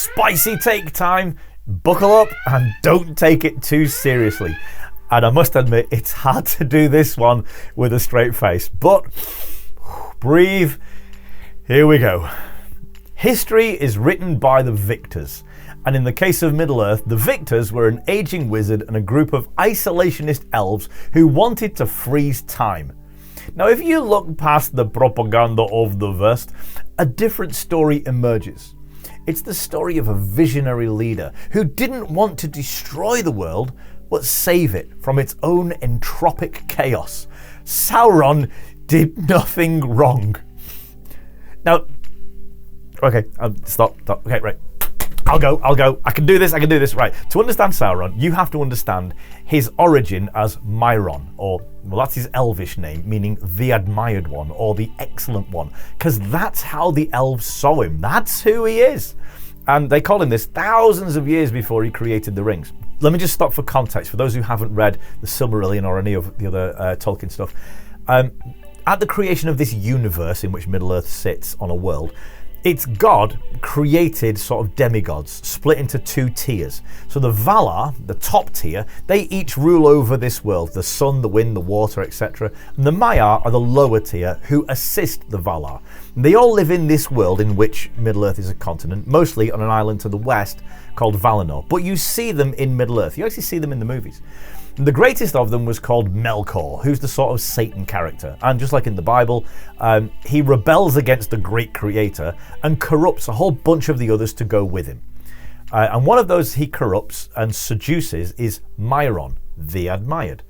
Spicy take time, buckle up and don't take it too seriously. And I must admit, it's hard to do this one with a straight face, but breathe, here we go. History is written by the victors, and in the case of Middle-earth, the victors were an aging wizard and a group of isolationist elves who wanted to freeze time. Now, if you look past the propaganda of the West, a different story emerges. It's the story of a visionary leader who didn't want to destroy the world, but save it from its own entropic chaos. Sauron did nothing wrong. Now, okay, stop. Okay, right. I'll go. I can do this. Right. To understand Sauron, you have to understand his origin as Myron, well, that's his elvish name, meaning the admired one or the excellent one, because that's how the elves saw him. That's who he is. And they called him this thousands of years before he created the rings. Let me just stop for context, for those who haven't read the Silmarillion or any of the other Tolkien stuff. At the creation of this universe in which Middle-earth sits on a world, it's God created sort of demigods split into two tiers. So the Valar, the top tier, they each rule over this world, the sun, the wind, the water, etc. And the Maiar are the lower tier who assist the Valar. And they all live in this world in which Middle-earth is a continent, mostly on an island to the west called Valinor. But you see them in Middle-earth. You actually see them in the movies. The greatest of them was called Melkor, who's the sort of Satan character. And just like in the Bible, he rebels against the great creator and corrupts a whole bunch of the others to go with him. And one of those he corrupts and seduces is Myron, the admired,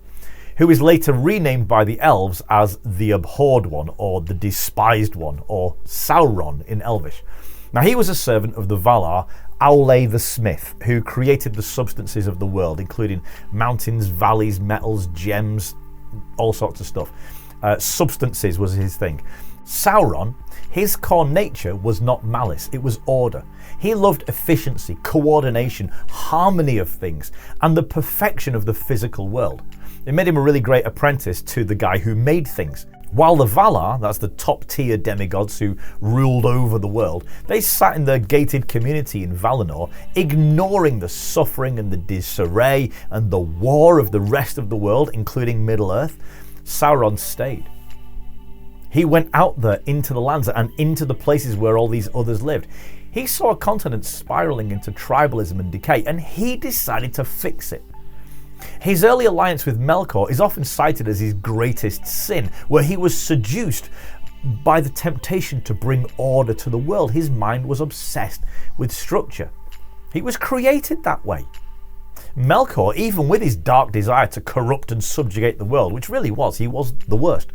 who is later renamed by the elves as the abhorred one, or the despised one, or Sauron in Elvish. Now, he was a servant of the Valar, Aule the Smith, who created the substances of the world, including mountains, valleys, metals, gems, all sorts of stuff. Substances was his thing. Sauron, his core nature was not malice, it was order. He loved efficiency, coordination, harmony of things, and the perfection of the physical world. It made him a really great apprentice to the guy who made things. While the Valar, that's the top tier demigods who ruled over the world, they sat in their gated community in Valinor, ignoring the suffering and the disarray and the war of the rest of the world, including Middle-earth. Sauron stayed. He went out there into the lands and into the places where all these others lived. He saw a continent spiraling into tribalism and decay, and he decided to fix it. His early alliance with Melkor is often cited as his greatest sin, where he was seduced by the temptation to bring order to the world. His mind was obsessed with structure. He was created that way. Melkor, even with his dark desire to corrupt and subjugate the world, which really he was the worst,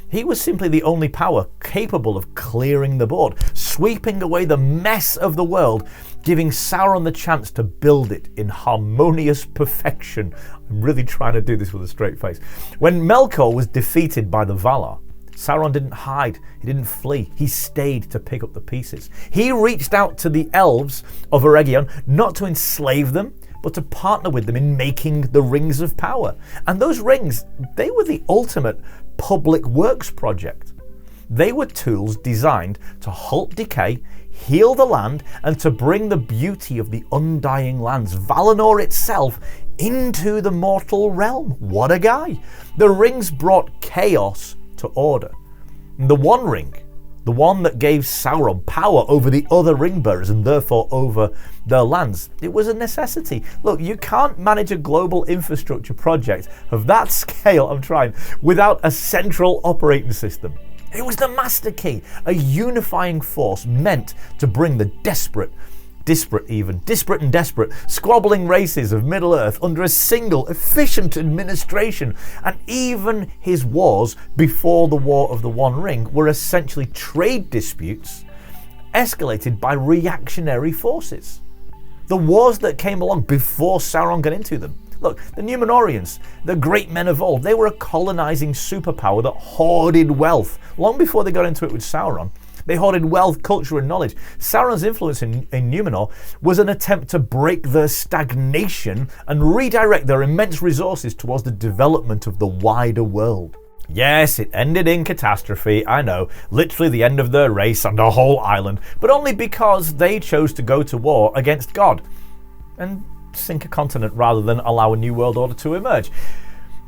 he was simply the only power capable of clearing the board, sweeping away the mess of the world, giving Sauron the chance to build it in harmonious perfection. I'm really trying to do this with a straight face. When Melkor was defeated by the Valar, Sauron didn't hide, he didn't flee, he stayed to pick up the pieces. He reached out to the elves of Eregion, not to enslave them, but to partner with them in making the Rings of Power. And those rings, they were the ultimate public works project. They were tools designed to halt decay, heal the land, and to bring the beauty of the undying lands, Valinor itself, into the mortal realm. What a guy! The rings brought chaos to order. And the One Ring, the one that gave Sauron power over the other ring bearers and therefore over their lands, it was a necessity. Look, you can't manage a global infrastructure project of that scale, without a central operating system. It was the master key, a unifying force meant to bring the disparate and desperate, squabbling races of Middle-earth under a single, efficient administration. And even his wars before the War of the One Ring were essentially trade disputes escalated by reactionary forces. The wars that came along before Sauron got into them. Look, the Númenorians, the great men of old, they were a colonizing superpower that hoarded wealth. Long before they got into it with Sauron, they hoarded wealth, culture, and knowledge. Sauron's influence in Númenor was an attempt to break their stagnation and redirect their immense resources towards the development of the wider world. Yes, it ended in catastrophe, I know, literally the end of their race and a whole island, but only because they chose to go to war against God and sink a continent rather than allow a new world order to emerge.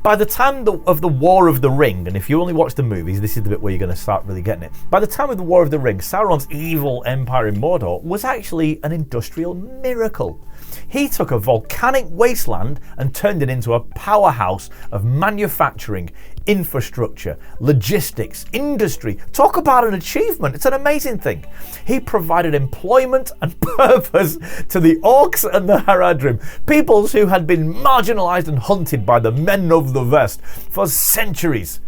By the time of the War of the Ring, and if you only watch the movies, this is the bit where you're going to start really getting it. By the time of the War of the Ring, Sauron's evil empire in Mordor was actually an industrial miracle. He took a volcanic wasteland and turned it into a powerhouse of manufacturing, infrastructure, logistics, industry. Talk about an achievement. It's an amazing thing. He provided employment and purpose to the orcs and the Haradrim, peoples who had been marginalized and hunted by the men of the West for centuries.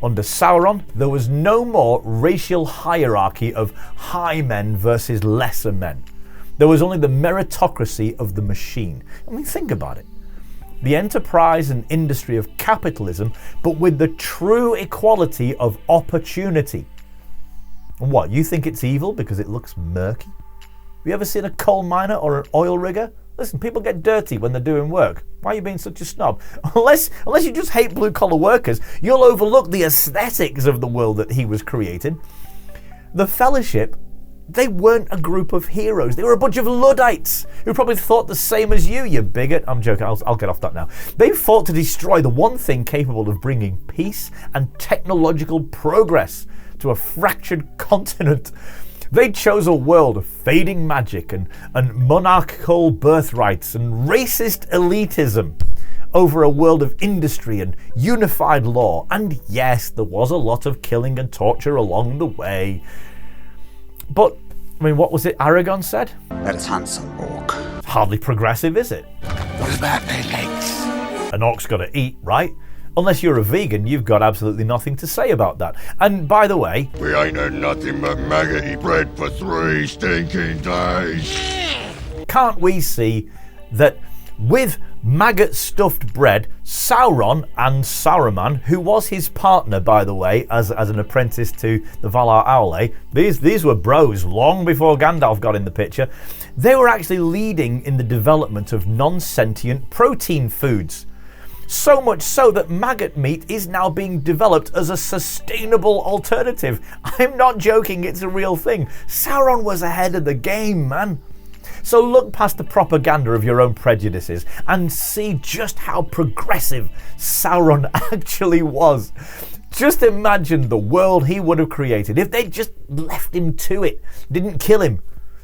Under Sauron, there was no more racial hierarchy of high men versus lesser men. There was only the meritocracy of the machine. I mean, think about it. The enterprise and industry of capitalism, but with the true equality of opportunity. And what, you think it's evil because it looks murky? Have you ever seen a coal miner or an oil rigger? Listen, people get dirty when they're doing work. Why are you being such a snob? Unless you just hate blue-collar workers, you'll overlook the aesthetics of the world that he was creating. The Fellowship, they weren't a group of heroes. They were a bunch of Luddites who probably thought the same as you bigot. I'm joking. I'll get off that now. They fought to destroy the one thing capable of bringing peace and technological progress to a fractured continent. They chose a world of fading magic and monarchical birthrights and racist elitism over a world of industry and unified law. And yes, there was a lot of killing and torture along the way. But, I mean, what was it Aragorn said? Let us hunt some orc. Hardly progressive, is it? What about their legs? An orc's got to eat, right? Unless you're a vegan, you've got absolutely nothing to say about that. And by the way, we ain't had nothing but maggoty bread for 3 stinking days. Can't we see that with maggot-stuffed bread, Sauron and Saruman, who was his partner, by the way, as an apprentice to the Valar Aule, these were bros long before Gandalf got in the picture. They were actually leading in the development of non-sentient protein foods. So much so that maggot meat is now being developed as a sustainable alternative. I'm not joking, it's a real thing. Sauron was ahead of the game, man. So look past the propaganda of your own prejudices and see just how progressive Sauron actually was. Just imagine the world he would have created if they'd just left him to it, didn't kill him.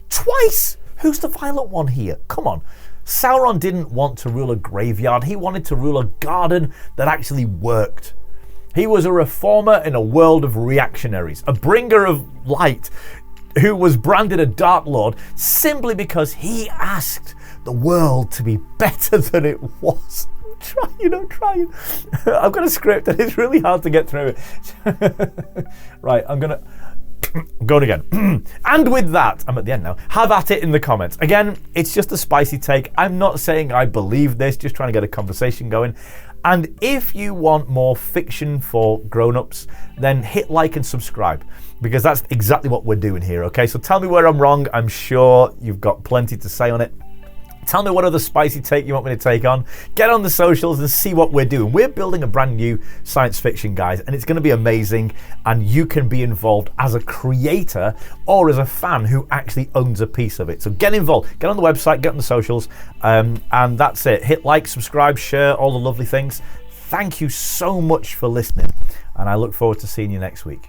Twice! Who's the violent one here? Come on. Sauron didn't want to rule a graveyard, he wanted to rule a garden that actually worked. He was a reformer in a world of reactionaries, a bringer of light, who was branded a Dark Lord simply because he asked the world to be better than it was. I'm trying. I've got a script and it's really hard to get through it. Right, I'm going again. And with that, I'm at the end now. Have at it in the comments. Again, it's just a spicy take. I'm not saying I believe this, just trying to get a conversation going. And if you want more fiction for grown-ups, then hit like and subscribe, because that's exactly what we're doing here, okay? So tell me where I'm wrong. I'm sure you've got plenty to say on it. Tell me what other spicy take you want me to take on. Get on the socials and see what we're doing. We're building a brand new science fiction, guys, and it's going to be amazing. And you can be involved as a creator or as a fan who actually owns a piece of it. So get involved. Get on the website, get on the socials, and that's it. Hit like, subscribe, share, all the lovely things. Thank you so much for listening, and I look forward to seeing you next week.